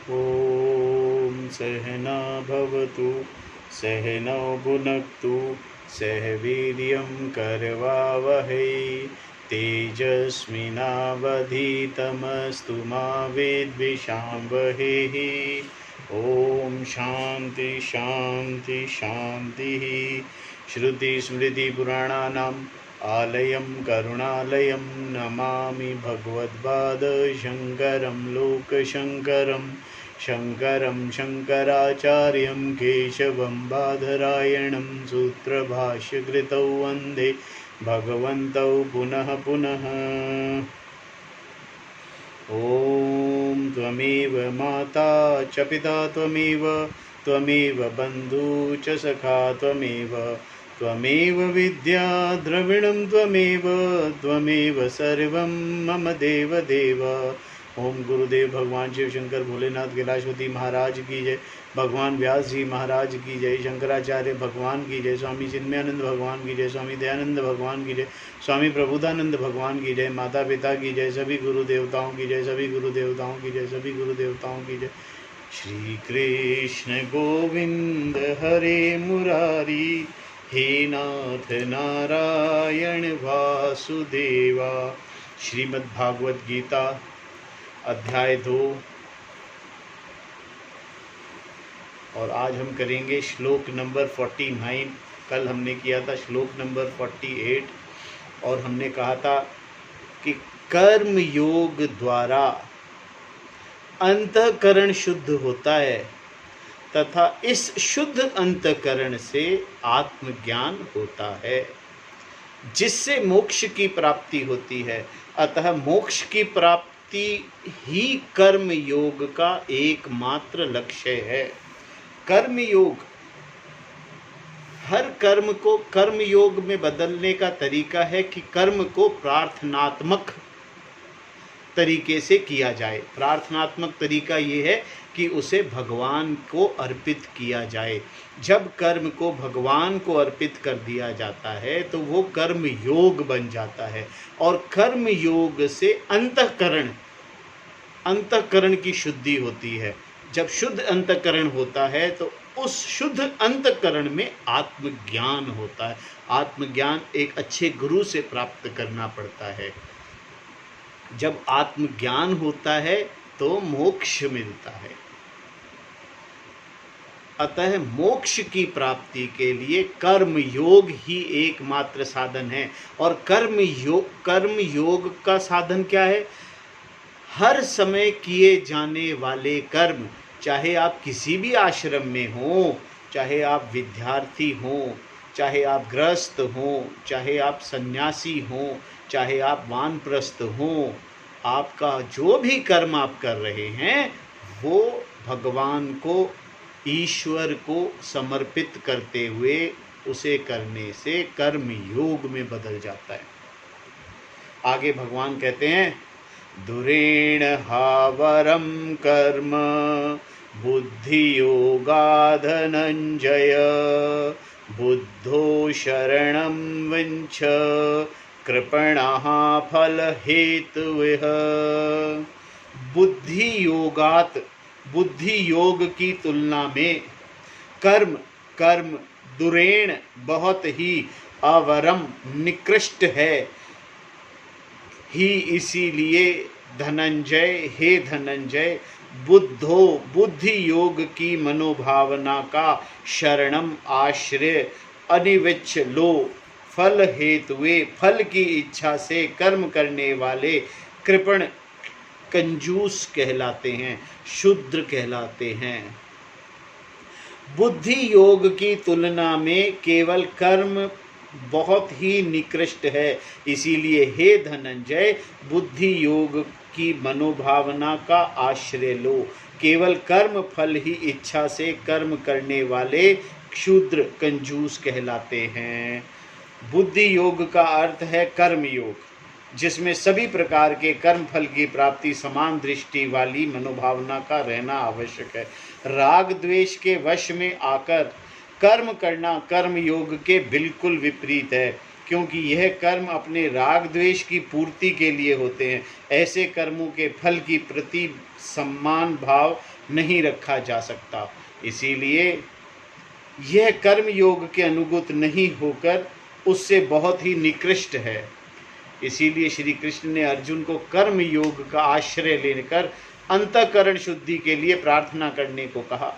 ॐ सहना भवतु सहनौ भुनक्तु सह वीर्यं करवावहै तेजस्विनावधीतमस्तु मा विद्विषावहै। ॐ शान्ति शान्ति शान्तिः। श्रुतिस्मृतिपुराणानाम् आलयं करुणालयं नमामि भगवत्पादशङ्करं लोकशङ्करं शङ्करं शङ्कराचार्यं केशवं बादरायणं सूत्रभाष्यकृतौ वन्दे भगवन्तौ पुनः पुनः। ॐ त्वमेव माता च पिता त्वमेव बन्धु च सखा त्वमेव विद्या द्रविणं त्वमेव सर्वं मम देव। ओम गुरुदेव भगवान शिव शंकर भोलेनाथ कैलाशपति महाराज की जय, भगवान व्यास जी महाराज की जय, शंकराचार्य भगवान की जय, स्वामी चिन्मयानंद भगवान की जय, स्वामी दयानंद भगवान की जय, स्वामी प्रबुद्धानंद भगवान की जय, माता पिता की जय, सभी गुरु देवताओं की जय, सभी गुरु देवताओं की जय, सभी गुरु देवताओं की जय। श्री कृष्ण गोविंद हरे मुरारी, हे नाथ नारायण वासुदेवा। श्रीमद्भागवत गीता अध्याय 2 और आज हम करेंगे श्लोक नंबर 49। कल हमने किया था श्लोक नंबर 48 और हमने कहा था कि कर्म योग द्वारा अंतःकरण शुद्ध होता है तथा इस शुद्ध अंतःकरण से आत्मज्ञान होता है जिससे मोक्ष की प्राप्ति होती है। अतः मोक्ष की प्राप्ति ही कर्म योग का एकमात्र लक्ष्य है। कर्म योग, हर कर्म को कर्म योग में बदलने का तरीका है कि कर्म को प्रार्थनात्मक तरीके से किया जाए। प्रार्थनात्मक तरीका ये है कि उसे भगवान को अर्पित किया जाए। जब कर्म को भगवान को अर्पित कर दिया जाता है तो वो कर्म योग बन जाता है और कर्म योग से अंतःकरण की शुद्धि होती है। जब शुद्ध अंतःकरण होता है तो उस शुद्ध अंतःकरण में आत्मज्ञान होता है। आत्मज्ञान एक अच्छे गुरु से प्राप्त करना पड़ता है। जब आत्मज्ञान होता है तो मोक्ष मिलता है। अतः मोक्ष की प्राप्ति के लिए कर्म योग ही एकमात्र साधन है। और कर्म योग का साधन क्या है? हर समय किए जाने वाले कर्म, चाहे आप किसी भी आश्रम में हो, चाहे आप विद्यार्थी हो, चाहे आप गृहस्थ हो, चाहे आप सन्यासी हो, चाहे आप वानप्रस्थ हो, आपका जो भी कर्म आप कर रहे हैं वो भगवान को, ईश्वर को समर्पित करते हुए उसे करने से कर्म योग में बदल जाता है। आगे भगवान कहते हैं, दुरेण हावरम कर्म बुद्धि योगा धनंजय बुद्धो शरणं विंच कृपणः फल हेतुः। बुद्धि योग की तुलना में कर्म दुरेण बहुत ही, अवरम निकृष्ट है, ही इसीलिए धनंजय, हे धनंजय, बुद्धि योग की मनोभावना का शरणम आश्रय अनिविच्छ लो, फल हेतुए, फल की इच्छा से कर्म करने वाले कृपण कंजूस कहलाते हैं, शूद्र कहलाते हैं। बुद्धि योग की तुलना में केवल कर्म बहुत ही निकृष्ट है। इसीलिए हे धनंजय, बुद्धि योग की मनोभावना का आश्रय लो। केवल कर्म फल ही इच्छा से कर्म करने वाले क्षुद्र कंजूस कहलाते हैं। बुद्धि योग का अर्थ है कर्म योग, जिसमें सभी प्रकार के कर्म फल की प्राप्ति समान दृष्टि वाली मनोभावना का रहना आवश्यक है। राग द्वेष के वश में आकर कर्म करना कर्म योग के बिल्कुल विपरीत है, क्योंकि यह कर्म अपने राग द्वेष की पूर्ति के लिए होते हैं। ऐसे कर्मों के फल की प्रति सम्मान भाव नहीं रखा जा सकता। इसीलिए यह कर्म योग के अनुगत नहीं होकर उससे बहुत ही निकृष्ट है। इसीलिए श्री कृष्ण ने अर्जुन को कर्म योग का आश्रय लेकर अंतःकरण शुद्धि के लिए प्रार्थना करने को कहा।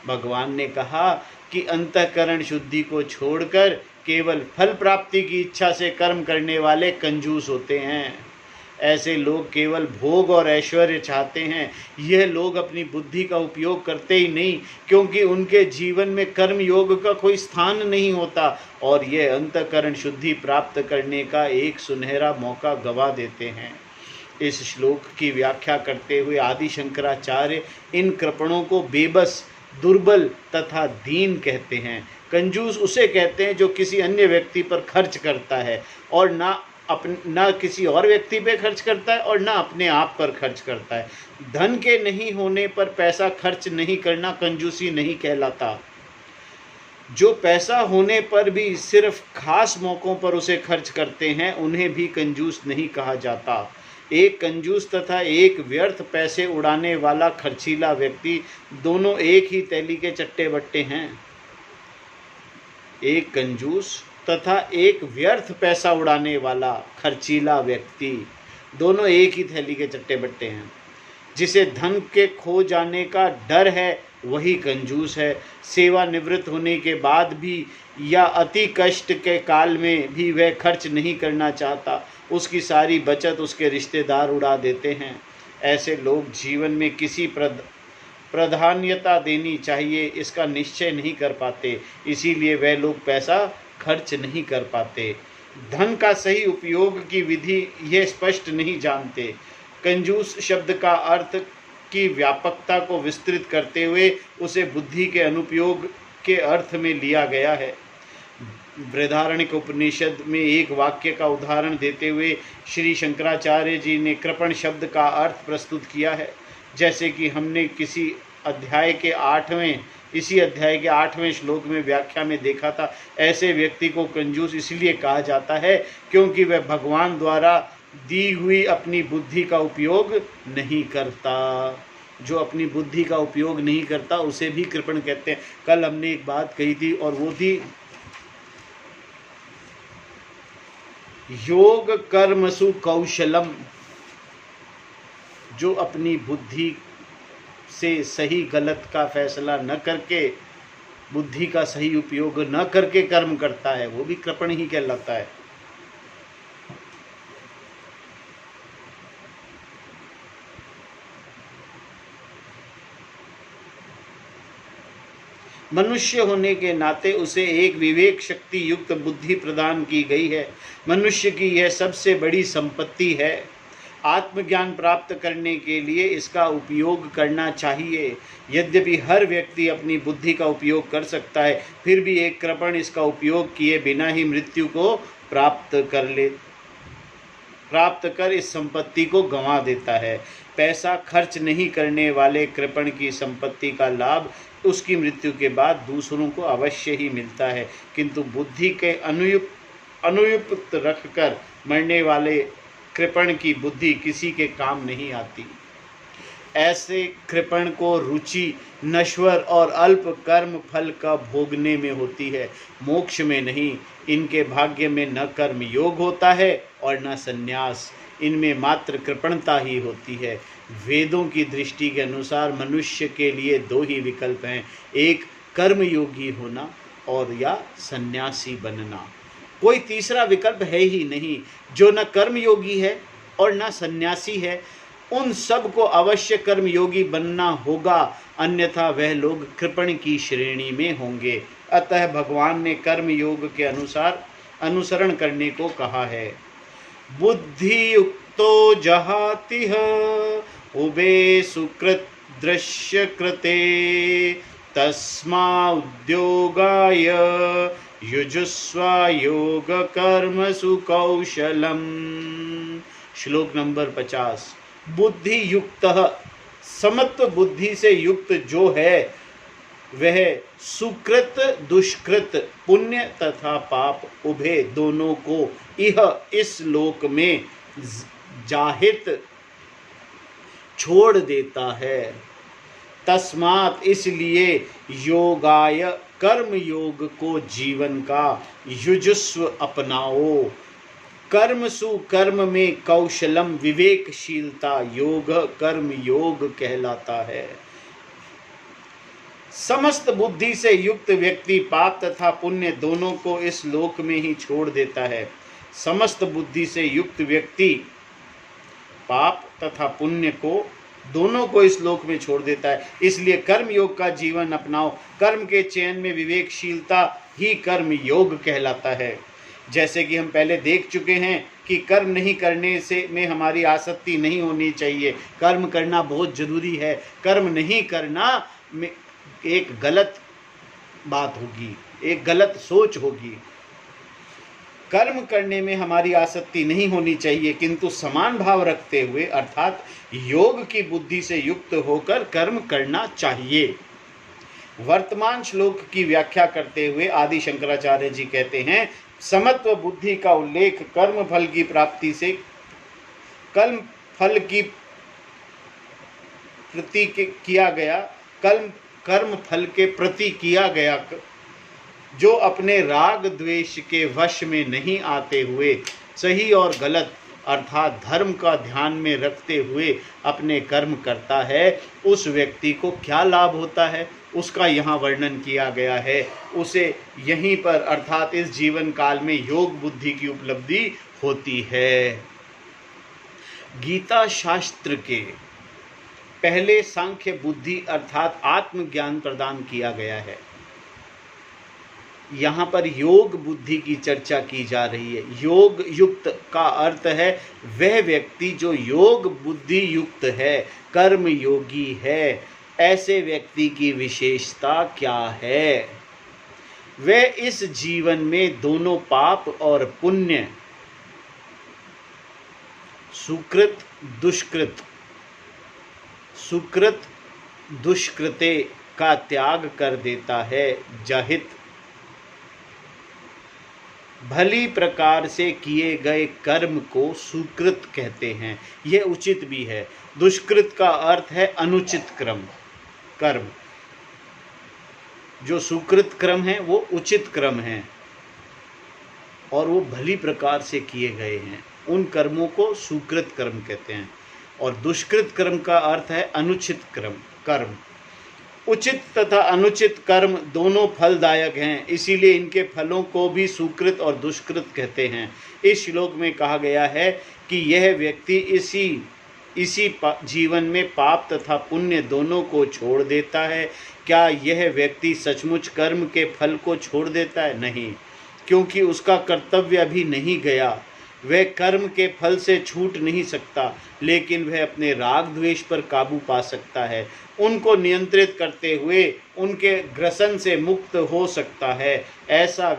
भगवान ने कहा कि अंतःकरण शुद्धि को छोड़कर केवल फल प्राप्ति की इच्छा से कर्म करने वाले कंजूस होते हैं। ऐसे लोग केवल भोग और ऐश्वर्य चाहते हैं। यह लोग अपनी बुद्धि का उपयोग करते ही नहीं, क्योंकि उनके जीवन में कर्म योग का कोई स्थान नहीं होता और यह अंतःकरण शुद्धि प्राप्त करने का एक सुनहरा मौका गंवा देते हैं। इस श्लोक की व्याख्या करते हुए आदि शंकराचार्य इन कृपणों को बेबस, दुर्बल तथा दीन कहते हैं। कंजूस उसे कहते हैं जो किसी अन्य व्यक्ति पर खर्च करता है और ना किसी और व्यक्ति पे खर्च करता है और ना अपने आप पर खर्च करता है। धन के नहीं होने पर पैसा खर्च नहीं करना कंजूसी नहीं कहलाता। जो पैसा होने पर भी सिर्फ खास मौक़ों पर उसे खर्च करते हैं उन्हें भी कंजूस नहीं कहा जाता। एक कंजूस तथा एक व्यर्थ पैसे उड़ाने वाला खर्चीला व्यक्ति दोनों एक ही तैली के चट्टे बट्टे हैं। एक कंजूस तथा एक व्यर्थ पैसा उड़ाने वाला खर्चीला व्यक्ति दोनों एक ही थैली के चट्टे बट्टे हैं। जिसे धन के खो जाने का डर है वही कंजूस है। सेवानिवृत्त होने के बाद भी या अति कष्ट के काल में भी वह खर्च नहीं करना चाहता। उसकी सारी बचत उसके रिश्तेदार उड़ा देते हैं। ऐसे लोग जीवन में किसी प्राधान्यता देनी चाहिए इसका निश्चय नहीं कर पाते। इसीलिए वह लोग पैसा खर्च नहीं कर पाते। धन का सही उपयोग की विधि यह स्पष्ट नहीं जानते। कंजूस शब्द का अर्थ की व्यापकता को विस्तृत करते हुए उसे बुद्धि के अनुपयोग के अर्थ में लिया गया है। बृहदारण्यक उपनिषद में एक वाक्य का उदाहरण देते हुए श्री शंकराचार्य जी ने कृपण शब्द का अर्थ प्रस्तुत किया है। जैसे कि हमने इसी अध्याय के 8वें श्लोक में व्याख्या में देखा था। ऐसे व्यक्ति को कंजूस इसलिए कहा जाता है क्योंकि वह भगवान द्वारा दी हुई अपनी बुद्धि का उपयोग नहीं करता। जो अपनी बुद्धि का उपयोग नहीं करता उसे भी कृपण कहते हैं। कल हमने एक बात कही थी और वो थी योग कर्मसु कौशलम। जो अपनी बुद्धि से सही गलत का फैसला न करके, बुद्धि का सही उपयोग न करके कर्म करता है वो भी कृपण ही कहलाता है। मनुष्य होने के नाते उसे एक विवेक शक्ति युक्त बुद्धि प्रदान की गई है। मनुष्य की यह सबसे बड़ी संपत्ति है। आत्मज्ञान प्राप्त करने के लिए इसका उपयोग करना चाहिए। यद्यपि हर व्यक्ति अपनी बुद्धि का उपयोग कर सकता है, फिर भी एक कृपण इसका उपयोग किए बिना ही मृत्यु को प्राप्त कर इस संपत्ति को गंवा देता है। पैसा खर्च नहीं करने वाले कृपण की संपत्ति का लाभ उसकी मृत्यु के बाद दूसरों को अवश्य ही मिलता है, किंतु बुद्धि के अनुयुक्त रखकर मरने वाले कृपण की बुद्धि किसी के काम नहीं आती। ऐसे कृपण को रुचि नश्वर और अल्प कर्म फल का भोगने में होती है, मोक्ष में नहीं। इनके भाग्य में न कर्म योग होता है और न संन्यास, इनमें मात्र कृपणता ही होती है। वेदों की दृष्टि के अनुसार मनुष्य के लिए दो ही विकल्प हैं, एक कर्मयोगी होना और या सन्यासी बनना। कोई तीसरा विकल्प है ही नहीं। जो न कर्मयोगी है और न सन्यासी है उन सब को अवश्य कर्मयोगी बनना होगा, अन्यथा वह लोग कृपण की श्रेणी में होंगे। अतः भगवान ने कर्मयोग के अनुसार अनुसरण करने को कहा है। बुद्धि युक्तो जहातिह उबे सुकृत दृश्य कृते तस्मा उद्योगाय युजुस्व योग कर्मसु कौशलम। श्लोक नंबर 50। बुद्धि युक्त, समत्व बुद्धि से युक्त जो है वह सुकृत दुष्कृत पुण्य तथा पाप उभय दोनों को इस लोक में जाहित छोड़ देता है। तस्मात् इसलिए योगाय कर्म योग को जीवन का युजस्व अपनाओ। कर्मसु कर्म में कौशलम विवेकशीलता योग कर्म योग कहलाता है। समस्त बुद्धि से युक्त व्यक्ति पाप तथा पुण्य दोनों को इस लोक में ही छोड़ देता है। समस्त बुद्धि से युक्त व्यक्ति पाप तथा पुण्य को दोनों को इस लोक में छोड़ देता है। इसलिए कर्म योग का जीवन अपनाओ। कर्म के चयन में विवेकशीलता ही कर्म योग कहलाता है। जैसे कि हम पहले देख चुके हैं कि कर्म नहीं करने से में हमारी आसक्ति नहीं होनी चाहिए। कर्म करना बहुत जरूरी है। कर्म नहीं करना में एक गलत बात होगी, एक गलत सोच होगी। कर्म करने में हमारी आसक्ति नहीं होनी चाहिए, किंतु समान भाव रखते हुए अर्थात योग की बुद्धि से युक्त होकर कर्म करना चाहिए। वर्तमान श्लोक की व्याख्या करते हुए आदि शंकराचार्य जी कहते हैं, समत्व बुद्धि का उल्लेख कर्म फल की प्राप्ति से कर्म फल की प्रति किया गया, कर्म फल के प्रति किया गया, जो अपने राग द्वेष के वश में नहीं आते हुए सही और गलत अर्थात धर्म का ध्यान में रखते हुए अपने कर्म करता है, उस व्यक्ति को क्या लाभ होता है उसका यहाँ वर्णन किया गया है। उसे यहीं पर अर्थात इस जीवन काल में योग बुद्धि की उपलब्धि होती है। गीता शास्त्र के पहले सांख्य बुद्धि अर्थात आत्मज्ञान प्रदान किया गया है। यहाँ पर योग बुद्धि की चर्चा की जा रही है। योग युक्त का अर्थ है वह व्यक्ति जो योग बुद्धि युक्त है, कर्म योगी है। ऐसे व्यक्ति की विशेषता क्या है? वह इस जीवन में दोनों पाप और पुण्य, सुकृत दुष्कृत, सुकृत दुष्कृते का त्याग कर देता है। जाहित भली प्रकार से किए गए कर्म को सुकृत कहते हैं। यह उचित भी है। दुष्कृत का अर्थ है अनुचित कर्म। जो सुकृत क्रम है वो उचित क्रम है और वो भली प्रकार से किए गए हैं। उन कर्मों को सुकृत कर्म कहते हैं। और दुष्कृत कर्म का अर्थ है अनुचित कर्म। उचित तथा अनुचित कर्म दोनों फलदायक हैं, इसीलिए इनके फलों को भी सुकृत और दुष्कृत कहते हैं। इस श्लोक में कहा गया है कि यह व्यक्ति इसी जीवन में पाप तथा पुण्य दोनों को छोड़ देता है। क्या यह व्यक्ति सचमुच कर्म के फल को छोड़ देता है? नहीं, क्योंकि उसका कर्तव्य अभी नहीं गया। वह कर्म के फल से छूट नहीं सकता, लेकिन वह अपने राग द्वेष पर काबू पा सकता है। उनको नियंत्रित करते हुए उनके ग्रसन से मुक्त हो सकता है। ऐसे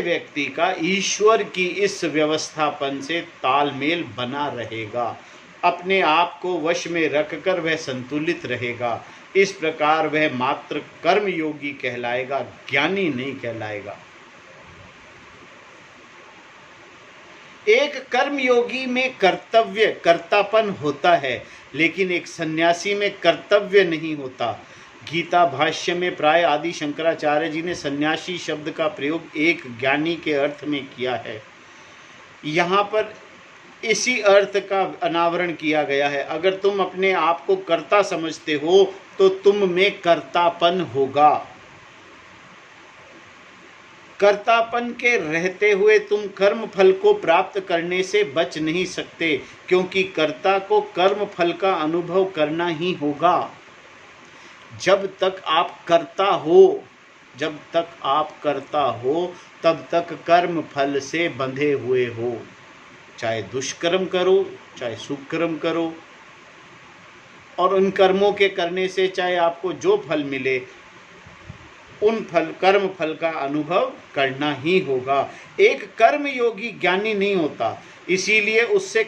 व्यक्ति का ईश्वर की इस व्यवस्थापन से तालमेल बना रहेगा। अपने आप को वश में रखकर वह संतुलित रहेगा। इस प्रकार वह मात्र कर्म योगी कहलाएगा, ज्ञानी नहीं कहलाएगा। एक कर्मयोगी में कर्तापन होता है, लेकिन एक सन्यासी में कर्तव्य नहीं होता। गीता भाष्य में प्राय आदि शंकराचार्य जी ने सन्यासी शब्द का प्रयोग एक ज्ञानी के अर्थ में किया है। यहाँ पर इसी अर्थ का अनावरण किया गया है। अगर तुम अपने आप को कर्ता समझते हो तो तुम में कर्तापन होगा। कर्तापन के रहते हुए तुम कर्म फल को प्राप्त करने से बच नहीं सकते, क्योंकि कर्ता को कर्म फल का अनुभव करना ही होगा। जब तक आप करता हो तब तक कर्म फल से बंधे हुए हो। चाहे दुष्कर्म करो चाहे सुकर्म करो, और उन कर्मों के करने से चाहे आपको जो फल मिले उन कर्म फल का अनुभव करना ही होगा। एक कर्म योगी ज्ञानी नहीं होता, इसीलिए उससे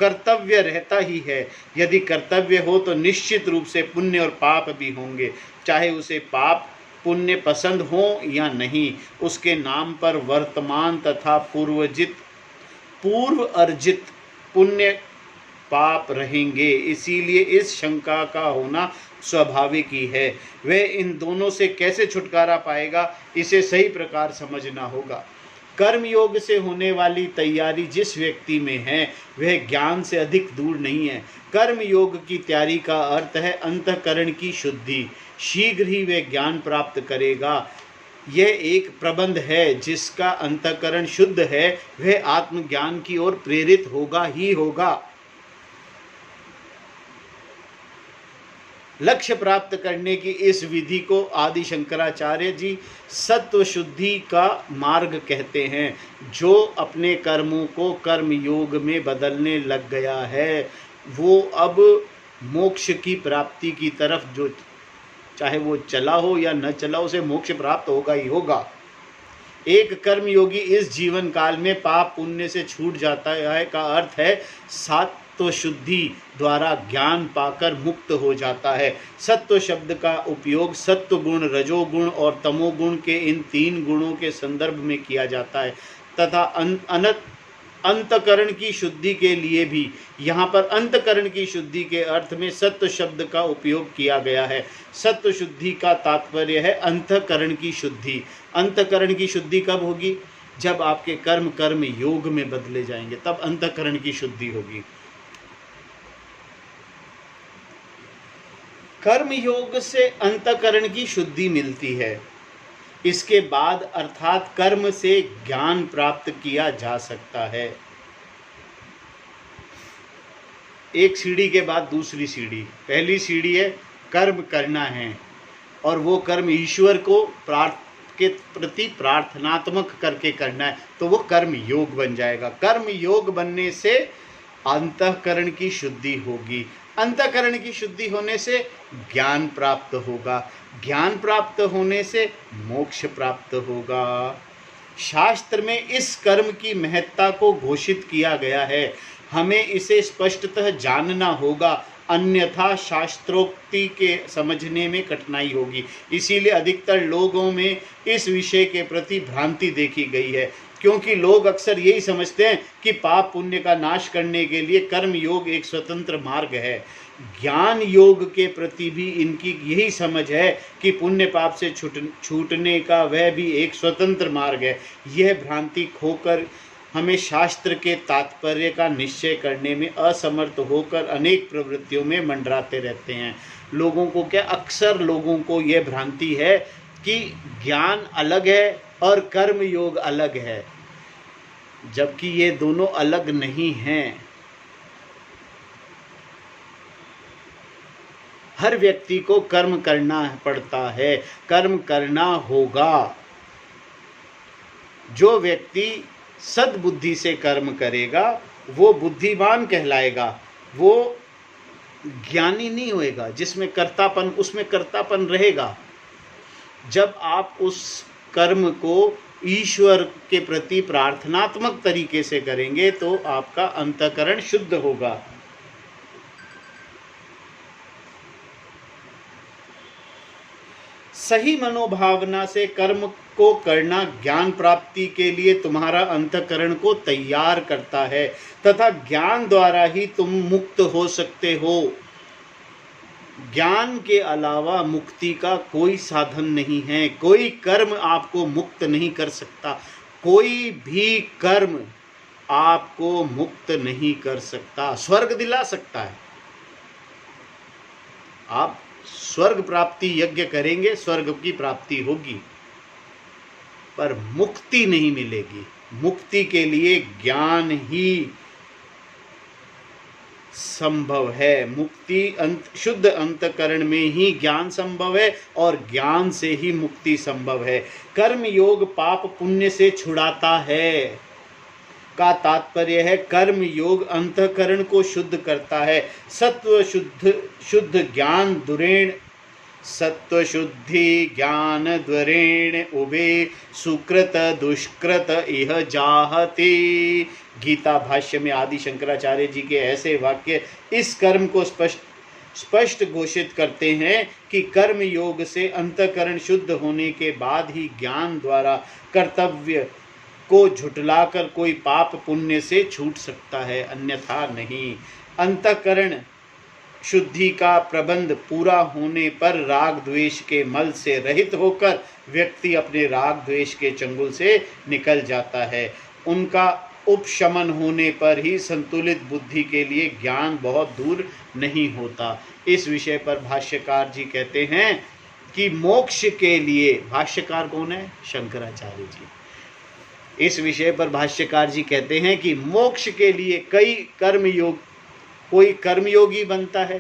कर्तव्य रहता ही है। यदि कर्तव्य हो तो निश्चित रूप से पुण्य और पाप भी होंगे, चाहे उसे पाप पुण्य पसंद हो या नहीं, उसके नाम पर वर्तमान तथा पूर्व अर्जित पुण्य पाप रहेंगे। इसीलिए इस शंका का होना स्वाभाविक ही है। वह इन दोनों से कैसे छुटकारा पाएगा, इसे सही प्रकार समझना होगा। कर्म योग से होने वाली तैयारी जिस व्यक्ति में है वह ज्ञान से अधिक दूर नहीं है। कर्म योग की तैयारी का अर्थ है अंतःकरण की शुद्धि। शीघ्र ही वह ज्ञान प्राप्त करेगा। यह एक प्रबंध है, जिसका अंतःकरण शुद्ध है वह आत्मज्ञान की ओर प्रेरित होगा ही होगा। लक्ष्य प्राप्त करने की इस विधि को आदि शंकराचार्य जी सत्व शुद्धि का मार्ग कहते हैं। जो अपने कर्मों को कर्म योग में बदलने लग गया है वो अब मोक्ष की प्राप्ति की तरफ, जो चाहे वो चला हो या न चला, उसे मोक्ष प्राप्त होगा ही होगा। एक कर्म योगी इस जीवन काल में पाप पुण्य से छूट जाता है का अर्थ है सत्व शुद्धि द्वारा ज्ञान पाकर मुक्त हो जाता है। सत्व शब्द का उपयोग सत्व गुण, रजोगुण और तमोगुण के इन 3 गुणों के संदर्भ में किया जाता है तथा अंतकरण की शुद्धि के लिए भी। यहाँ पर अंतकरण की शुद्धि के अर्थ में सत्व शब्द का उपयोग किया गया है। सत्व शुद्धि का तात्पर्य है अंतकरण की शुद्धि। अंतकरण की शुद्धि कब होगी? जब आपके कर्म योग में बदले जाएंगे, तब अंतकरण की शुद्धि होगी। कर्म योग से अंतकरण की शुद्धि मिलती है। इसके बाद अर्थात कर्म से ज्ञान प्राप्त किया जा सकता है। एक सीढ़ी के बाद दूसरी सीढ़ी। पहली सीढ़ी है कर्म करना है, और वो कर्म ईश्वर को के प्रति प्रार्थनात्मक करके करना है, तो वो कर्म योग बन जाएगा। कर्म योग बनने से अंतःकरण की शुद्धि होगी। अंतःकरण की शुद्धि होने से ज्ञान प्राप्त होगा। ज्ञान प्राप्त होने से मोक्ष प्राप्त होगा। शास्त्र में इस कर्म की महत्ता को घोषित किया गया है। हमें इसे स्पष्टतः जानना होगा, अन्यथा शास्त्रोक्ति के समझने में कठिनाई होगी। इसीलिए अधिकतर लोगों में इस विषय के प्रति भ्रांति देखी गई है, क्योंकि लोग अक्सर यही समझते हैं कि पाप पुण्य का नाश करने के लिए कर्म योग एक स्वतंत्र मार्ग है। ज्ञान योग के प्रति भी इनकी यही समझ है कि पुण्य पाप से छूटने का वह भी एक स्वतंत्र मार्ग है। यह भ्रांति खोकर हमें शास्त्र के तात्पर्य का निश्चय करने में असमर्थ होकर अनेक प्रवृत्तियों में मंडराते रहते हैं। लोगों को क्या, अक्सर लोगों को यह भ्रांति है कि ज्ञान अलग है और कर्म योग अलग है, जबकि ये दोनों अलग नहीं हैं। हर व्यक्ति को कर्म करना पड़ता है, कर्म करना होगा। जो व्यक्ति सद्बुद्धि से कर्म करेगा वो बुद्धिमान कहलाएगा, वो ज्ञानी नहीं होएगा। जिसमें कर्तापन, उसमें कर्तापन रहेगा। जब आप उस कर्म को ईश्वर के प्रति प्रार्थनात्मक तरीके से करेंगे तो आपका अंतःकरण शुद्ध होगा। सही मनोभावना से कर्म को करना ज्ञान प्राप्ति के लिए तुम्हारा अंतःकरण को तैयार करता है तथा ज्ञान द्वारा ही तुम मुक्त हो सकते हो। ज्ञान के अलावा मुक्ति का कोई साधन नहीं है। कोई कर्म आपको मुक्त नहीं कर सकता। कोई भी कर्म आपको मुक्त नहीं कर सकता। स्वर्ग दिला सकता है। आप स्वर्ग प्राप्ति यज्ञ करेंगे, स्वर्ग की प्राप्ति होगी, पर मुक्ति नहीं मिलेगी। मुक्ति के लिए ज्ञान ही संभव है। मुक्ति शुद्ध अंतःकरण में ही ज्ञान संभव है और ज्ञान से ही मुक्ति संभव है। कर्म योग पाप पुण्य से छुड़ाता है का तात्पर्य है कर्म योग अंतःकरण को शुद्ध करता है। सत्व शुद्ध ज्ञान दुरेण, सत्व शुद्धि ज्ञान द्वरेण उभे सुकृत दुष्कृत इह जाहते। गीता भाष्य में आदि शंकराचार्य जी के ऐसे वाक्य इस कर्म को स्पष्ट घोषित करते हैं कि कर्म योग से अंतःकरण शुद्ध होने के बाद ही ज्ञान द्वारा कर्तव्य को झुठलाकर कोई पाप पुण्य से छूट सकता है, अन्यथा नहीं। अंतःकरण शुद्धि का प्रबंध पूरा होने पर राग द्वेष के मल से रहित होकर व्यक्ति अपने राग द्वेष के चंगुल से निकल जाता है। उनका उपशमन होने पर ही संतुलित बुद्धि के लिए ज्ञान बहुत दूर नहीं होता। इस विषय पर भाष्यकार जी कहते हैं कि मोक्ष के लिए, भाष्यकार कौन है? शंकराचार्य जी। इस विषय पर भाष्यकार जी कहते हैं कि मोक्ष के लिए कोई कर्मयोगी बनता है।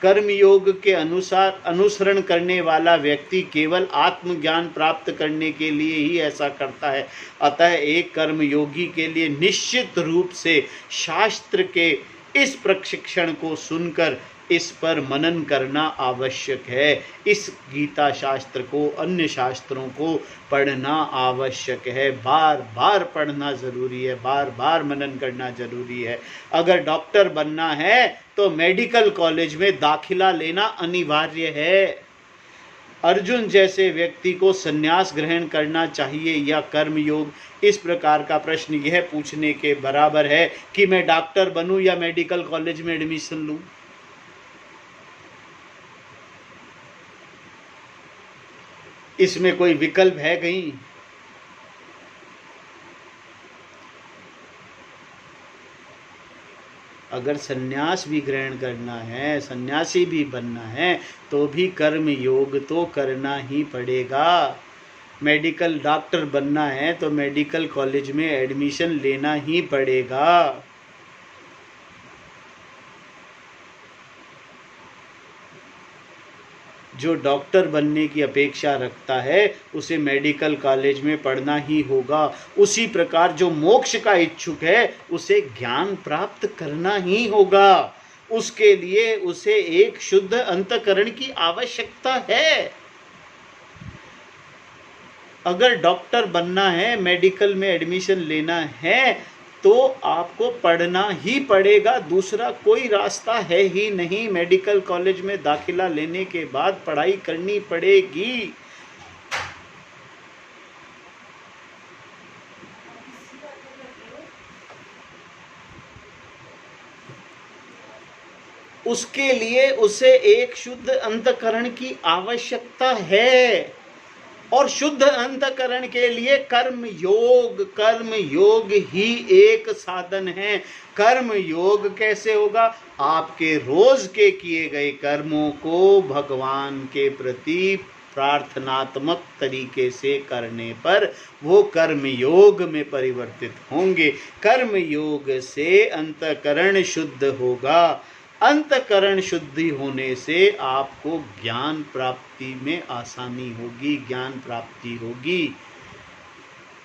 कर्मयोग के अनुसार अनुसरण करने वाला व्यक्ति केवल आत्मज्ञान प्राप्त करने के लिए ही ऐसा करता है। अतः एक कर्मयोगी के लिए निश्चित रूप से शास्त्र के इस प्रशिक्षण को सुनकर इस पर मनन करना आवश्यक है। इस गीता शास्त्र को, अन्य शास्त्रों को पढ़ना आवश्यक है। बार बार पढ़ना जरूरी है, बार बार मनन करना जरूरी है। अगर डॉक्टर बनना है तो मेडिकल कॉलेज में दाखिला लेना अनिवार्य है। अर्जुन जैसे व्यक्ति को संन्यास ग्रहण करना चाहिए या कर्मयोग, इस प्रकार का प्रश्न यह पूछने के बराबर है कि मैं डॉक्टर बनूं या मेडिकल कॉलेज में एडमिशन लूं। इसमें कोई विकल्प है कहीं? अगर सन्यास भी ग्रहण करना है, सन्यासी भी बनना है, तो भी कर्म योग तो करना ही पड़ेगा। मेडिकल डॉक्टर बनना है तो मेडिकल कॉलेज में एडमिशन लेना ही पड़ेगा। जो डॉक्टर बनने की अपेक्षा रखता है उसे मेडिकल कॉलेज में पढ़ना ही होगा। उसी प्रकार जो मोक्ष का इच्छुक है उसे ज्ञान प्राप्त करना ही होगा। उसके लिए उसे एक शुद्ध अंतःकरण की आवश्यकता है। अगर डॉक्टर बनना है, मेडिकल में एडमिशन लेना है, तो आपको पढ़ना ही पड़ेगा, दूसरा कोई रास्ता है ही नहीं। मेडिकल कॉलेज में दाखिला लेने के बाद पढ़ाई करनी पड़ेगी। उसके लिए उसे एक शुद्ध अंतःकरण की आवश्यकता है। और शुद्ध अंतःकरण के लिए कर्म योग ही एक साधन है। कर्म योग कैसे होगा? आपके रोज के किए गए कर्मों को भगवान के प्रति प्रार्थनात्मक तरीके से करने पर वो कर्म योग में परिवर्तित होंगे। कर्म योग से अंतःकरण शुद्ध होगा। अंतःकरण शुद्धि होने से आपको ज्ञान प्राप्ति में आसानी होगी, ज्ञान प्राप्ति होगी।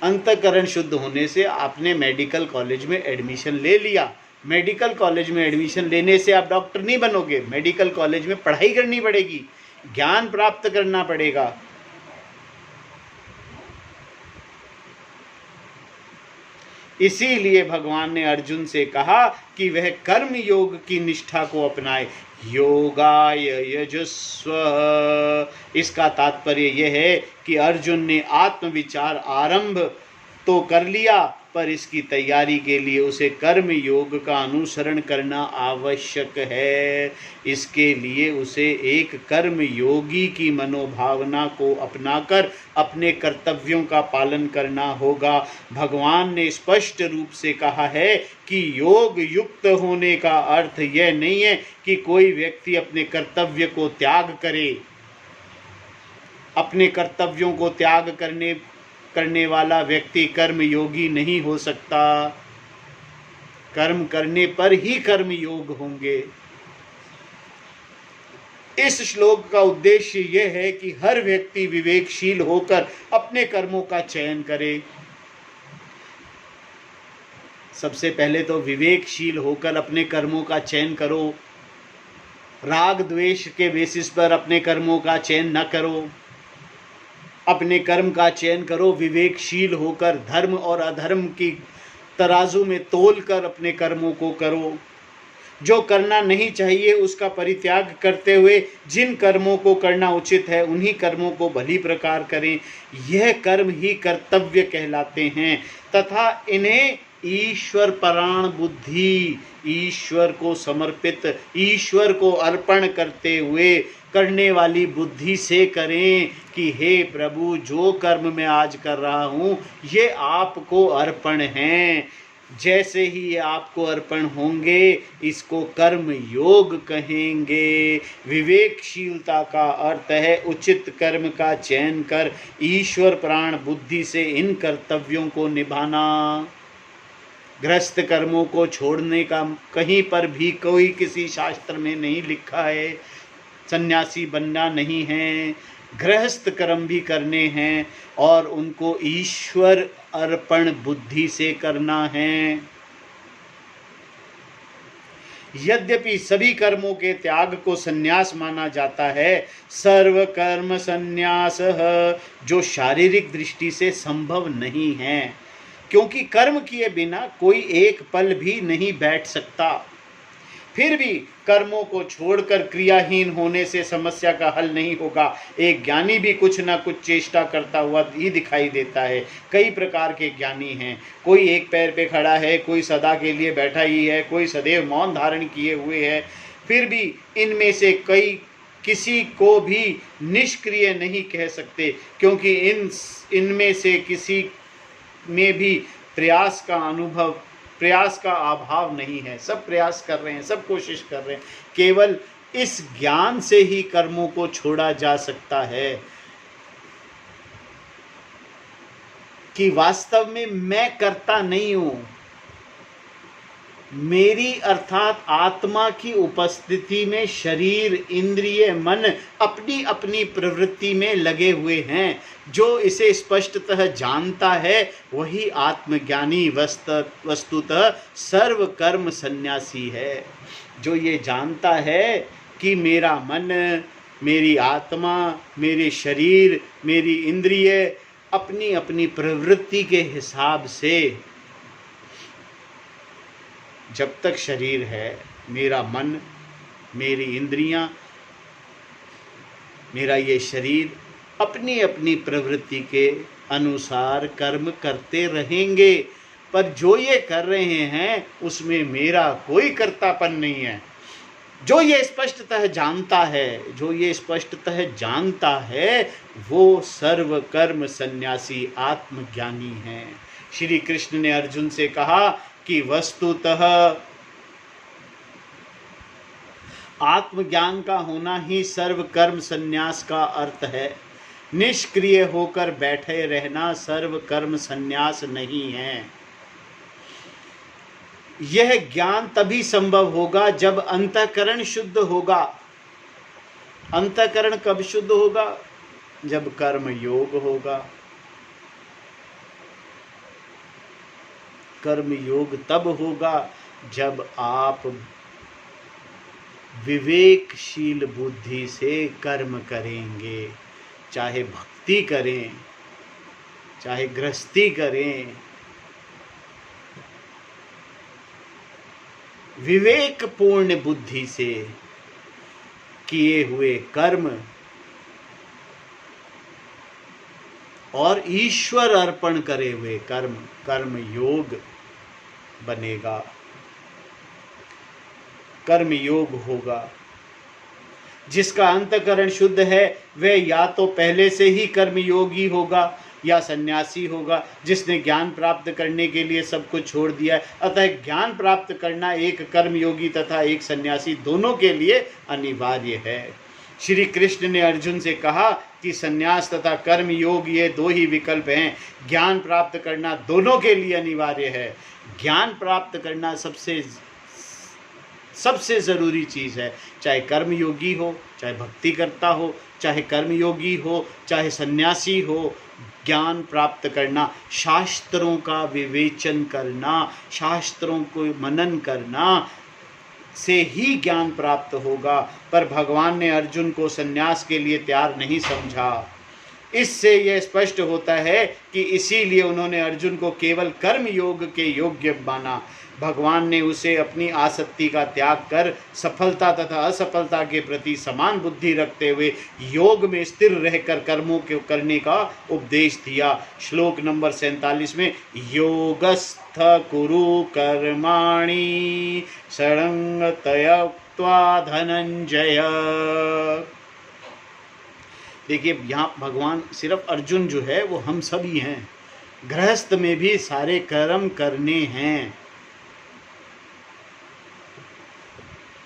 अंतःकरण शुद्ध होने से आपने मेडिकल कॉलेज में एडमिशन ले लिया। मेडिकल कॉलेज में एडमिशन लेने से आप डॉक्टर नहीं बनोगे। मेडिकल कॉलेज में पढ़ाई करनी पड़ेगी, ज्ञान प्राप्त करना पड़ेगा। इसीलिए भगवान ने अर्जुन से कहा कि वह कर्म योग की निष्ठा को अपनाए। योगाय यजुस्व। इसका तात्पर्य यह है कि अर्जुन ने आत्मविचार आरंभ तो कर लिया, पर इसकी तैयारी के लिए उसे कर्म योग का अनुसरण करना आवश्यक है। इसके लिए उसे एक कर्म योगी की मनोभावना को अपनाकर अपने कर्तव्यों का पालन करना होगा। भगवान ने स्पष्ट रूप से कहा है कि योग युक्त होने का अर्थ यह नहीं है कि कोई व्यक्ति अपने कर्तव्य को त्याग करे। अपने कर्तव्यों को त्याग करने वाला व्यक्ति कर्म योगी नहीं हो सकता। कर्म करने पर ही कर्म योग होंगे। इस श्लोक का उद्देश्य यह है कि हर व्यक्ति विवेकशील होकर अपने कर्मों का चयन करे। सबसे पहले तो विवेकशील होकर अपने कर्मों का चयन करो। राग द्वेष के बेसिस पर अपने कर्मों का चयन न करो। अपने कर्म का चयन करो विवेकशील होकर, धर्म और अधर्म की तराजू में तोल कर अपने कर्मों को करो। जो करना नहीं चाहिए उसका परित्याग करते हुए जिन कर्मों को करना उचित है उन्हीं कर्मों को भली प्रकार करें। यह कर्म ही कर्तव्य कहलाते हैं तथा इन्हें ईश्वर परायण बुद्धि, ईश्वर को समर्पित, ईश्वर को अर्पण करते हुए करने वाली बुद्धि से करें कि हे प्रभु, जो कर्म मैं आज कर रहा हूँ ये आपको अर्पण हैं। जैसे ही ये आपको अर्पण होंगे इसको कर्म योग कहेंगे। विवेकशीलता का अर्थ है उचित कर्म का चयन कर ईश्वर प्राण बुद्धि से इन कर्तव्यों को निभाना। गृहस्थ कर्मों को छोड़ने का कहीं पर भी कोई किसी शास्त्र में नहीं लिखा है। सन्यासी बनना नहीं है, गृहस्थ कर्म भी करने हैं और उनको ईश्वर अर्पण बुद्धि से करना है। यद्यपि सभी कर्मों के त्याग को संन्यास माना जाता है, सर्व कर्म संन्यास जो शारीरिक दृष्टि से संभव नहीं है, क्योंकि कर्म किए बिना कोई एक पल भी नहीं बैठ सकता। फिर भी कर्मों को छोड़कर क्रियाहीन होने से समस्या का हल नहीं होगा। एक ज्ञानी भी कुछ न कुछ चेष्टा करता हुआ ही दिखाई देता है। कई प्रकार के ज्ञानी हैं, कोई एक पैर पे खड़ा है, कोई सदा के लिए बैठा ही है, कोई सदैव मौन धारण किए हुए है। फिर भी इनमें से किसी को भी निष्क्रिय नहीं कह सकते, क्योंकि इनमें से किसी में भी प्रयास का अभाव नहीं है। सब प्रयास कर रहे हैं, सब कोशिश कर रहे हैं। केवल इस ज्ञान से ही कर्मों को छोड़ा जा सकता है कि वास्तव में मैं करता नहीं हूं, मेरी अर्थात आत्मा की उपस्थिति में शरीर, इंद्रिय, मन अपनी अपनी प्रवृत्ति में लगे हुए हैं। जो इसे स्पष्टतः जानता है वही आत्मज्ञानी वस्तुतः सर्व कर्म सन्यासी है। जो ये जानता है कि मेरा मन, मेरी आत्मा, मेरे शरीर, मेरी इंद्रिय अपनी अपनी प्रवृत्ति के हिसाब से, जब तक शरीर है, मेरा मन, मेरी इंद्रियां, मेरा ये शरीर अपनी अपनी प्रवृत्ति के अनुसार कर्म करते रहेंगे। पर जो ये कर रहे हैं उसमें मेरा कोई कर्तापन नहीं है। जो ये स्पष्टतः जानता है वो सर्व कर्म सन्यासी आत्मज्ञानी है। श्री कृष्ण ने अर्जुन से कहा कि वस्तुतः आत्मज्ञान का होना ही सर्व कर्म संन्यास का अर्थ है। निष्क्रिय होकर बैठे रहना सर्व कर्म संन्यास नहीं है। यह ज्ञान तभी संभव होगा जब अंतःकरण शुद्ध होगा। अंतःकरण कब शुद्ध होगा? जब कर्म योग होगा। कर्म योग तब होगा जब आप विवेकशील बुद्धि से कर्म करेंगे। चाहे भक्ति करें, चाहे गृहस्थी करें, विवेकपूर्ण बुद्धि से किए हुए कर्म और ईश्वर अर्पण करे हुए कर्म योग बनेगा, कर्म योग होगा। जिसका अंतःकरण शुद्ध है वह या तो पहले से ही कर्म योगी होगा या सन्यासी होगा, जिसने ज्ञान प्राप्त करने के लिए सब कुछ छोड़ दिया है। अतः ज्ञान प्राप्त करना एक कर्मयोगी तथा एक सन्यासी दोनों के लिए अनिवार्य है। श्री कृष्ण ने अर्जुन से कहा कि सन्यास तथा कर्म योग ये दो ही विकल्प हैं, ज्ञान प्राप्त करना दोनों के लिए अनिवार्य है। ज्ञान प्राप्त करना सबसे ज़रूरी चीज़ है। चाहे कर्मयोगी हो, चाहे भक्ति करता हो, चाहे कर्मयोगी हो, चाहे सन्यासी हो, ज्ञान प्राप्त करना, शास्त्रों का विवेचन करना, शास्त्रों को मनन करना से ही ज्ञान प्राप्त होगा। पर भगवान ने अर्जुन को सन्यास के लिए तैयार नहीं समझा। इससे यह स्पष्ट होता है कि इसीलिए उन्होंने अर्जुन को केवल कर्म योग के योग्य माना। भगवान ने उसे अपनी आसक्ति का त्याग कर सफलता तथा असफलता के प्रति समान बुद्धि रखते हुए योग में स्थिर रहकर कर्मों को करने का उपदेश दिया। श्लोक नंबर 47 में योगस्थ कुरु कर्माणि षडंग त्यक्त्वा धनंजय। देखिए यहाँ भगवान सिर्फ अर्जुन जो है वो हम सभी हैं, गृहस्थ में भी सारे कर्म करने हैं।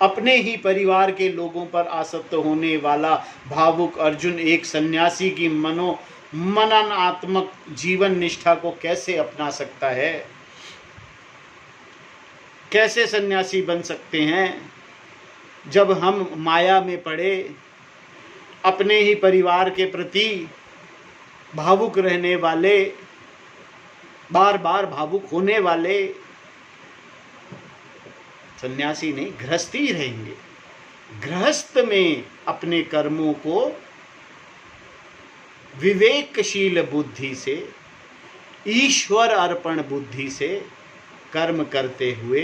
अपने ही परिवार के लोगों पर आसक्त होने वाला भावुक अर्जुन एक सन्यासी की मननात्मक जीवन निष्ठा को कैसे अपना सकता है? कैसे सन्यासी बन सकते हैं जब हम माया में पड़े, अपने ही परिवार के प्रति भावुक रहने वाले, बार बार भावुक होने वाले। सन्यासी नहीं, गृहस्थी ही रहेंगे। गृहस्थ में अपने कर्मों को विवेकशील बुद्धि से, ईश्वर अर्पण बुद्धि से कर्म करते हुए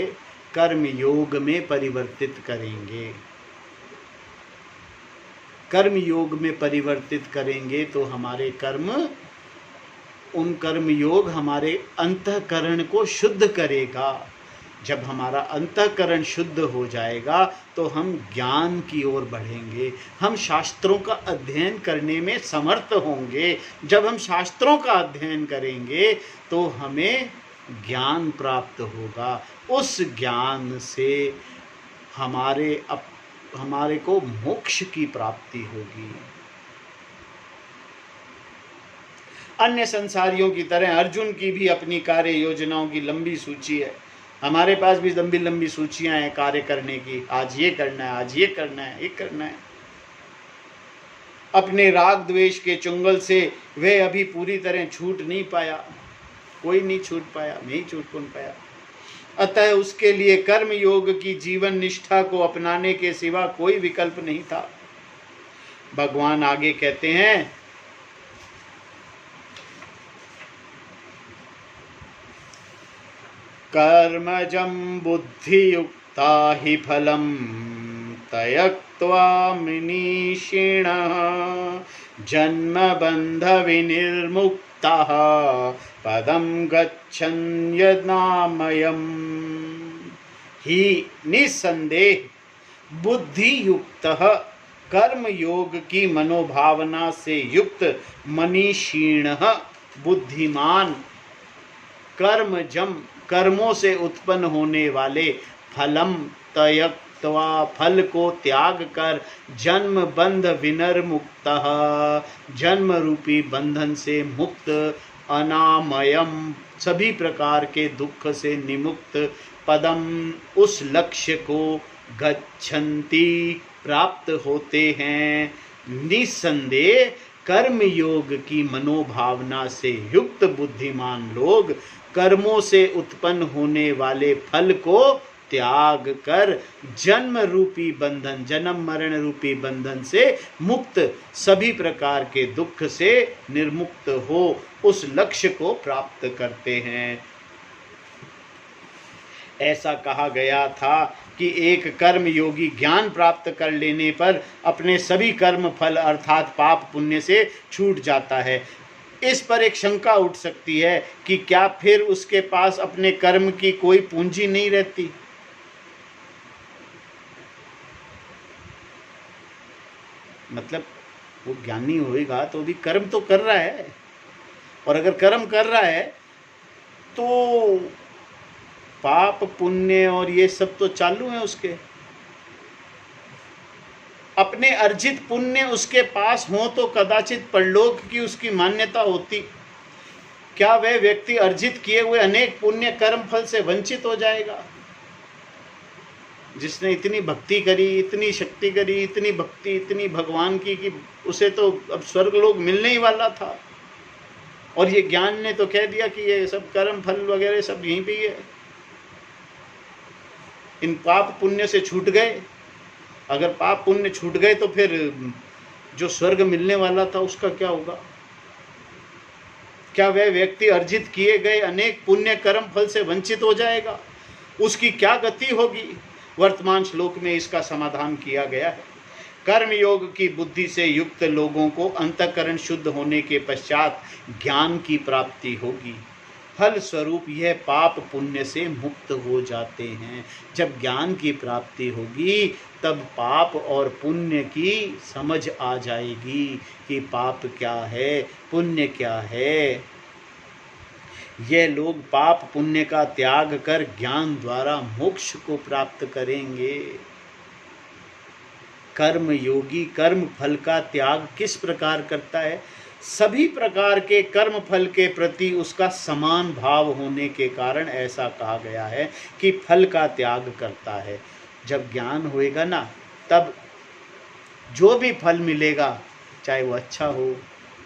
कर्म योग में परिवर्तित करेंगे। कर्म योग में परिवर्तित करेंगे तो हमारे कर्म, उन कर्म योग हमारे अंतःकरण को शुद्ध करेगा। जब हमारा अंतःकरण शुद्ध हो जाएगा तो हम ज्ञान की ओर बढ़ेंगे, हम शास्त्रों का अध्ययन करने में समर्थ होंगे। जब हम शास्त्रों का अध्ययन करेंगे तो हमें ज्ञान प्राप्त होगा। उस ज्ञान से हमारे को मोक्ष की प्राप्ति होगी। अन्य संसारियों की तरह अर्जुन की भी अपनी कार्य योजनाओं की लंबी सूची है। हमारे पास भी लंबी लंबी सूचियां हैं कार्य करने की। आज ये करना है, आज ये करना है, ये करना है। अपने राग द्वेष के चुंगल से वह अभी पूरी तरह छूट नहीं पाया। कोई नहीं छूट पाया, मैं ही छूट कौन पाया। अतः उसके लिए कर्म योग की जीवन निष्ठा को अपनाने के सिवा कोई विकल्प नहीं था। भगवान आगे कहते हैं, कर्मजं बुद्धियुक्ता हि फलं त्यक्त्वा मनीषिणः जन्मबन्धविनिर्मुक्तः पदं गच्छन्त्यनामयम्। ही निसंदेह बुद्धियुक्तः कर्म योग की मनोभावना से युक्त मनीषिणः बुद्धिमान, कर्मजम कर्मों से उत्पन्न होने वाले, फलम त्यक्त्वा फल को त्याग कर, जन्म बंध विनिर्मुक्तः जन्म रूपी बंधन से मुक्त, अनामयम सभी प्रकार के दुख से निमुक्त, पदम उस लक्ष्य को, गच्छन्ति प्राप्त होते हैं। निसंदेह कर्म योग की मनोभावना से युक्त बुद्धिमान लोग कर्मों से उत्पन्न होने वाले फल को त्याग कर जन्म रूपी बंधन, जन्म मरण रूपी बंधन से मुक्त, सभी प्रकार के दुख से निर्मुक्त हो उस लक्ष्य को प्राप्त करते हैं। ऐसा कहा गया था कि एक कर्म योगी ज्ञान प्राप्त कर लेने पर अपने सभी कर्म फल अर्थात पाप पुण्य से छूट जाता है। इस पर एक शंका उठ सकती है कि क्या फिर उसके पास अपने कर्म की कोई पूंजी नहीं रहती? मतलब वो ज्ञानी होएगा तो भी कर्म तो कर रहा है, और अगर कर्म कर रहा है तो पाप पुण्य और ये सब तो चालू है उसके। अपने अर्जित पुण्य उसके पास हो तो कदाचित परलोक की उसकी मान्यता होती। क्या वह व्यक्ति अर्जित किए हुए अनेक पुण्य कर्म फल से वंचित हो जाएगा? जिसने इतनी भक्ति करी, इतनी शक्ति करी, इतनी भक्ति, इतनी भगवान की कि उसे तो अब स्वर्गलोक मिलने ही वाला था, और ये ज्ञान ने तो कह दिया कि ये सब कर्म फल वगैरह सब यहीं पे ही है, इन पाप पुण्य से छूट गए। अगर पाप पुण्य छूट गए तो फिर जो स्वर्ग मिलने वाला था उसका क्या होगा? क्या वह व्यक्ति अर्जित किए गए अनेक पुण्य कर्म फल से वंचित हो जाएगा? उसकी क्या गति होगी? वर्तमान श्लोक में इसका समाधान किया गया है। कर्म योग की बुद्धि से युक्त लोगों को अंतःकरण शुद्ध होने के पश्चात ज्ञान की प्राप्ति होगी। फल स्वरूप यह पाप पुण्य से मुक्त हो जाते हैं। जब ज्ञान की प्राप्ति होगी तब पाप और पुण्य की समझ आ जाएगी कि पाप क्या है, पुण्य क्या है। ये लोग पाप पुण्य का त्याग कर ज्ञान द्वारा मोक्ष को प्राप्त करेंगे। कर्म योगी कर्म फल का त्याग किस प्रकार करता है? सभी प्रकार के कर्म फल के प्रति उसका समान भाव होने के कारण ऐसा कहा गया है कि फल का त्याग करता है। जब ज्ञान होएगा ना, तब जो भी फल मिलेगा, चाहे वो अच्छा हो,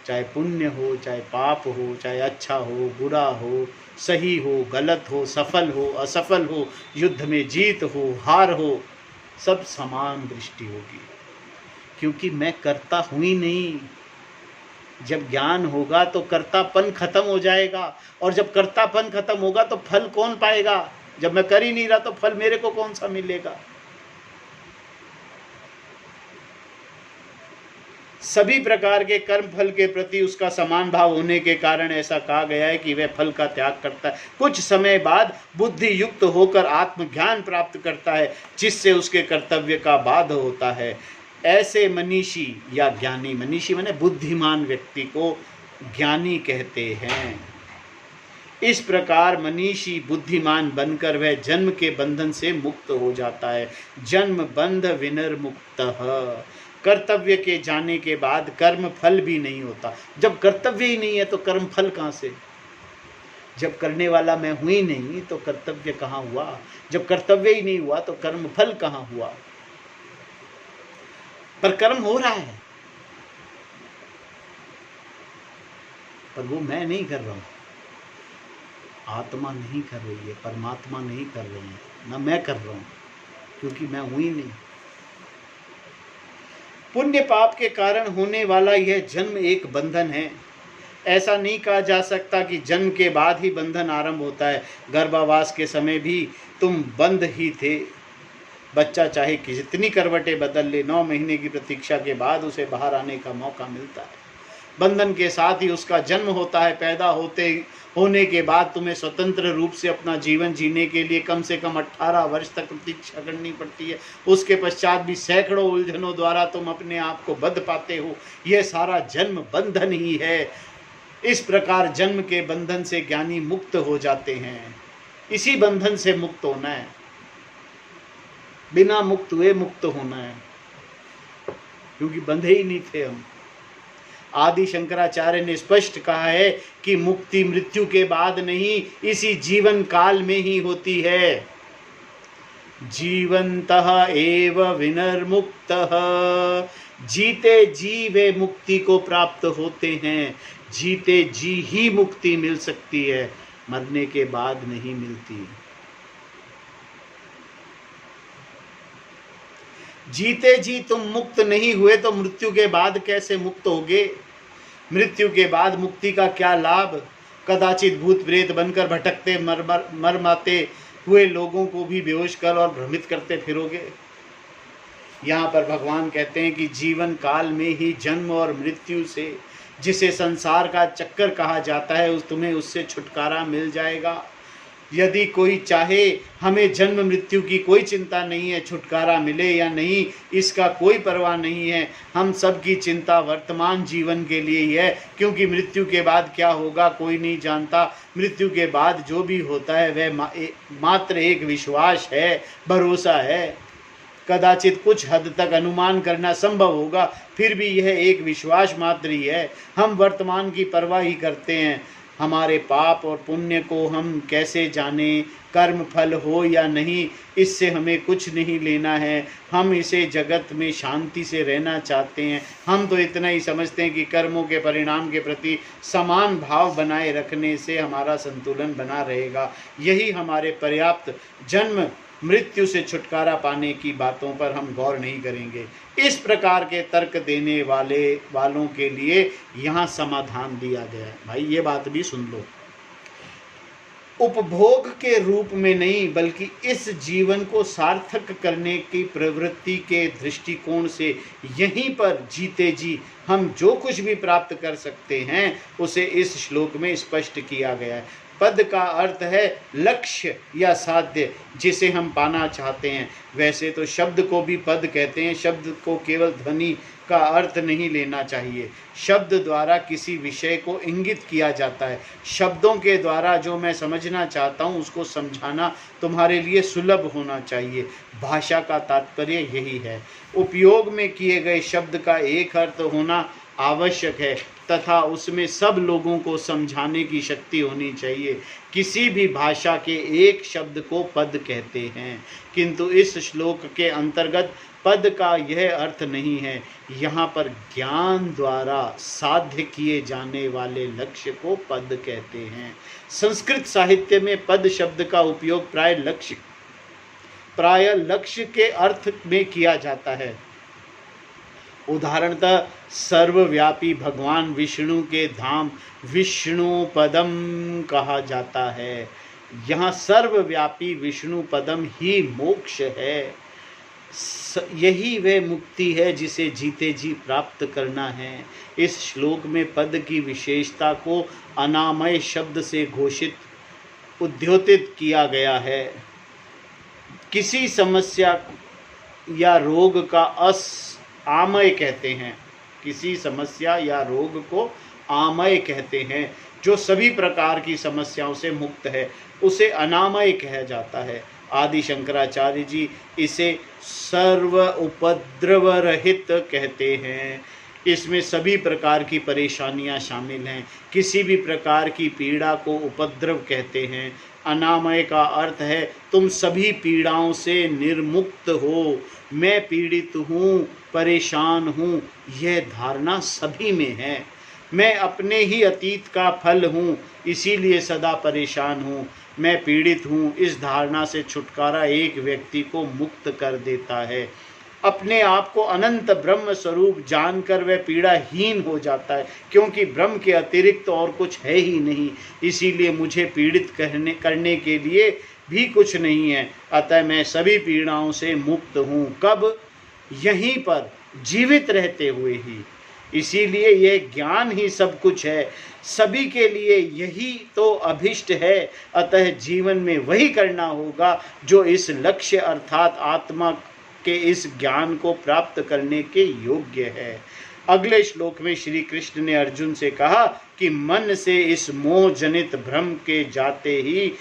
चाहे पुण्य हो, चाहे पाप हो, चाहे अच्छा हो, बुरा हो, सही हो, गलत हो, सफल हो, असफल हो, युद्ध में जीत हो, हार हो, सब समान दृष्टि होगी, क्योंकि मैं करता हूँ ही नहीं। जब ज्ञान होगा तो कर्तापन खत्म हो जाएगा, और जब कर्तापन खत्म होगा तो फल कौन पाएगा? जब मैं कर ही नहीं रहा तो फल मेरे को कौन सा मिलेगा? सभी प्रकार के कर्म फल के प्रति उसका समान भाव होने के कारण ऐसा कहा गया है कि वह फल का त्याग करता है। कुछ समय बाद बुद्धि युक्त होकर आत्मज्ञान प्राप्त करता है, जिससे उसके कर्तव्य का बाध होता है। ऐसे मनीषी या ज्ञानी, मनीषी माने बुद्धिमान व्यक्ति को ज्ञानी कहते हैं। इस प्रकार मनीषी बुद्धिमान बनकर वह जन्म के बंधन से मुक्त हो जाता है। जन्म बंध विनिर्मुक्तः। कर्तव्य के जाने के बाद कर्म फल भी नहीं होता। जब कर्तव्य ही नहीं है तो कर्म फल कहाँ से? जब करने वाला मैं हूँ ही नहीं तो कर्तव्य कहाँ हुआ? जब कर्तव्य ही नहीं हुआ तो कर्म फल कहाँ हुआ? पर कर्म हो रहा है, पर वो मैं नहीं कर रहा हूँ, आत्मा नहीं कर रही है, परमात्मा नहीं कर रही है, ना मैं कर रहा हूँ, क्योंकि मैं हूँ ही नहीं। पुण्य पाप के कारण होने वाला यह जन्म एक बंधन है। ऐसा नहीं कहा जा सकता कि जन्म के बाद ही बंधन आरंभ होता है। गर्भावास के समय भी तुम बंध ही थे। बच्चा चाहे जितनी करवटें बदल ले, 9 महीने की प्रतीक्षा के बाद उसे बाहर आने का मौका मिलता है। बंधन के साथ ही उसका जन्म होता है। पैदा होने के बाद तुम्हें स्वतंत्र रूप से अपना जीवन जीने के लिए कम से कम 18 वर्ष तक प्रतीक्षा करनी पड़ती है। उसके पश्चात भी सैकड़ों उलझनों द्वारा तुम अपने आप को बंध पाते हो। यह सारा जन्म बंधन ही है। इस प्रकार जन्म के बंधन से ज्ञानी मुक्त हो जाते हैं। इसी बंधन से मुक्त होना है, बिना मुक्त हुए मुक्त होना है, क्योंकि बंधे ही नहीं थे हम। आदि शंकराचार्य ने स्पष्ट कहा है कि मुक्ति मृत्यु के बाद नहीं, इसी जीवन काल में ही होती है। जीवन्तः एव विनिर्मुक्तः। जीते जी वे मुक्ति को प्राप्त होते हैं। जीते जी ही मुक्ति मिल सकती है, मरने के बाद नहीं मिलती। जीते जी तुम मुक्त नहीं हुए तो मृत्यु के बाद कैसे मुक्त होगे? मृत्यु के बाद मुक्ति का क्या लाभ? कदाचित भूत प्रेत बनकर भटकते मरमाते हुए लोगों को भी बेहोश कर और भ्रमित करते फिरोगे। यहाँ पर भगवान कहते हैं कि जीवन काल में ही जन्म और मृत्यु से, जिसे संसार का चक्कर कहा जाता है, तुम्हें उससे छुटकारा मिल जाएगा। यदि कोई चाहे, हमें जन्म मृत्यु की कोई चिंता नहीं है, छुटकारा मिले या नहीं इसका कोई परवाह नहीं है। हम सब की चिंता वर्तमान जीवन के लिए ही है, क्योंकि मृत्यु के बाद क्या होगा कोई नहीं जानता। मृत्यु के बाद जो भी होता है वह मात्र एक विश्वास है, भरोसा है। कदाचित कुछ हद तक अनुमान करना संभव होगा, फिर भी यह एक विश्वास मात्र ही है। हम वर्तमान की परवाह ही करते हैं। हमारे पाप और पुण्य को हम कैसे जानें? कर्म फल हो या नहीं, इससे हमें कुछ नहीं लेना है। हम इसे जगत में शांति से रहना चाहते हैं। हम तो इतना ही समझते हैं कि कर्मों के परिणाम के प्रति समान भाव बनाए रखने से हमारा संतुलन बना रहेगा। यही हमारे पर्याप्त जन्म मृत्यु से छुटकारा पाने की बातों पर हम गौर नहीं करेंगे। इस प्रकार के तर्क देने वालों के लिए यहाँ समाधान दिया गया है। भाई ये बात भी सुन लो, उपभोग के रूप में नहीं बल्कि इस जीवन को सार्थक करने की प्रवृत्ति के दृष्टिकोण से यहीं पर जीते जी हम जो कुछ भी प्राप्त कर सकते हैं उसे इस श्लोक में स्पष्ट किया गया है। पद का अर्थ है लक्ष्य या साध्य जिसे हम पाना चाहते हैं। वैसे तो शब्द को भी पद कहते हैं, शब्द को केवल ध्वनि का अर्थ नहीं लेना चाहिए। शब्द द्वारा किसी विषय को इंगित किया जाता है। शब्दों के द्वारा जो मैं समझना चाहता हूँ उसको समझाना तुम्हारे लिए सुलभ होना चाहिए। भाषा का तात्पर्य यही है। उपयोग में किए गए शब्द का एक अर्थ होना आवश्यक है तथा उसमें सब लोगों को समझाने की शक्ति होनी चाहिए। किसी भी भाषा के एक शब्द को पद कहते हैं, किंतु इस श्लोक के अंतर्गत पद का यह अर्थ नहीं है। यहाँ पर ज्ञान द्वारा साध्य किए जाने वाले लक्ष्य को पद कहते हैं। संस्कृत साहित्य में पद शब्द का उपयोग प्राय लक्ष्य के अर्थ में किया जाता है। उदाहरणतः सर्वव्यापी भगवान विष्णु के धाम विष्णु पदम कहा जाता है। यहाँ सर्वव्यापी विष्णु पदम ही मोक्ष है। यही वह मुक्ति है जिसे जीते जी प्राप्त करना है। इस श्लोक में पद की विशेषता को अनामय शब्द से उद्योतित किया गया है। किसी समस्या या रोग का आमय कहते हैं। किसी समस्या या रोग को आमय कहते हैं। जो सभी प्रकार की समस्याओं से मुक्त है उसे अनामय कहा जाता है। आदि शंकराचार्य जी इसे सर्व उपद्रव रहित कहते हैं। इसमें सभी प्रकार की परेशानियां शामिल हैं। किसी भी प्रकार की पीड़ा को उपद्रव कहते हैं। अनामय का अर्थ है तुम सभी पीड़ाओं से निर्मुक्त हो। मैं पीड़ित हूँ, परेशान हूँ, यह धारणा सभी में है। मैं अपने ही अतीत का फल हूँ, इसीलिए सदा परेशान हूँ। मैं पीड़ित हूँ, इस धारणा से छुटकारा एक व्यक्ति को मुक्त कर देता है। अपने आप को अनंत ब्रह्म स्वरूप जानकर वह पीड़ाहीन हो जाता है, क्योंकि ब्रह्म के अतिरिक्त और कुछ है ही नहीं। इसीलिए मुझे पीड़ित करने के लिए भी कुछ नहीं है। अतः मैं सभी पीड़ाओं से मुक्त हूँ। कब? यहीं पर जीवित रहते हुए ही। इसीलिए यह ज्ञान ही सब कुछ है। सभी के लिए यही तो अभिष्ट है। अतः जीवन में वही करना होगा जो इस लक्ष्य अर्थात आत्मा के इस ज्ञान को प्राप्त करने के योग्य है। अगले श्लोक में श्री कृष्ण ने अर्जुन से कहा कि मन से इस मोह जनित भ्रम के जाते ही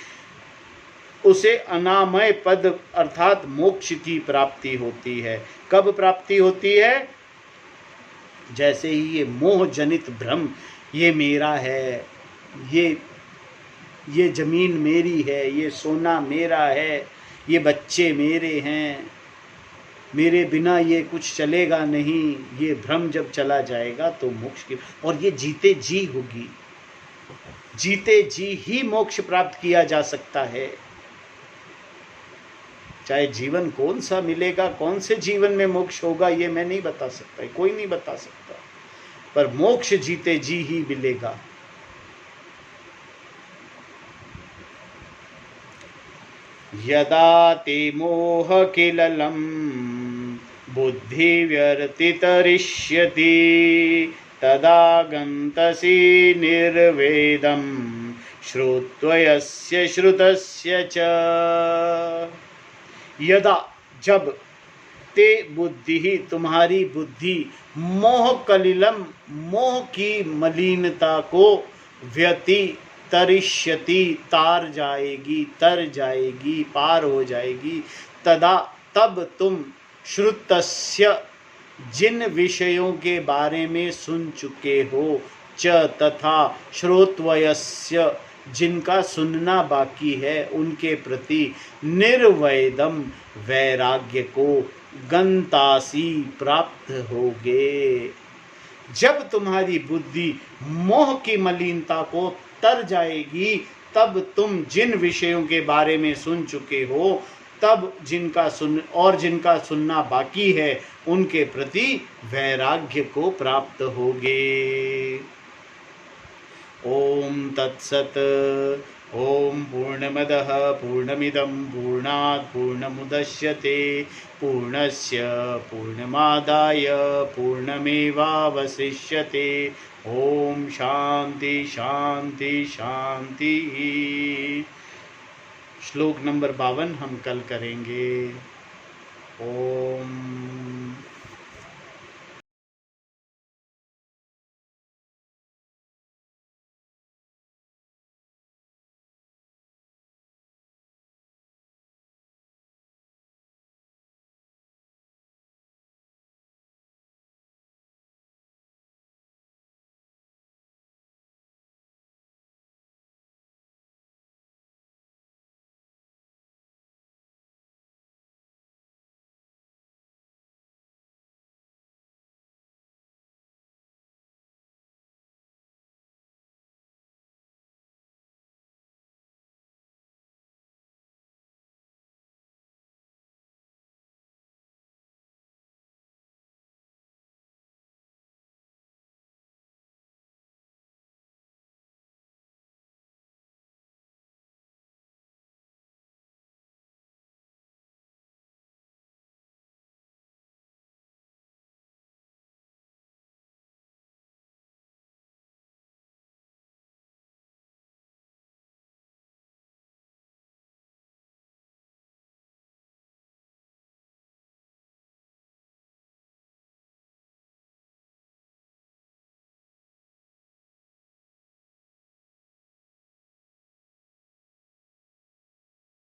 उसे अनामय पद अर्थात मोक्ष की प्राप्ति होती है। कब प्राप्ति होती है? जैसे ही ये मोह जनित भ्रम, ये मेरा है, ये जमीन मेरी है, ये सोना मेरा है, ये बच्चे मेरे हैं, मेरे बिना ये कुछ चलेगा नहीं, ये भ्रम जब चला जाएगा तो मोक्ष की, और ये जीते जी होगी। जीते जी ही मोक्ष प्राप्त किया जा सकता है। चाहे जीवन कौन सा मिलेगा, कौन से जीवन में मोक्ष होगा, ये मैं नहीं बता सकता, कोई नहीं बता सकता, पर मोक्ष जीते जी ही मिलेगा। यदा ते मोह किललम बुद्धि व्यर्तितरिष्यति तदा गन्तसि निर्वेदम श्रुत्वयस्य श्रुतस्य च। यदा जब ते बुद्धि ही तुम्हारी बुद्धि मोह कलिलम मोह की मलिनता को व्यति तरिष्यति तार जाएगी, तर जाएगी, पार हो जाएगी। तदा तब तुम श्रुतस्य जिन विषयों के बारे में सुन चुके हो, च तथा श्रोत्वयस्य जिनका सुनना बाकी है उनके प्रति निर्वैदम वैराग्य को गंतासी प्राप्त होगे। जब तुम्हारी बुद्धि मोह की मलिनता को तर जाएगी तब तुम जिन विषयों के बारे में सुन चुके हो तब जिनका सुनना बाकी है उनके प्रति वैराग्य को प्राप्त होगे। ओम तत्सत। ओम पूर्णमदः पूर्णमिदं पूर्णात् पूर्णमुदच्यते पूर्णस्य पूर्णमादाय पूर्णमेवावशिष्यते। ओम शांति शांति शांति। श्लोक नंबर 52 हम कल करेंगे। ओम।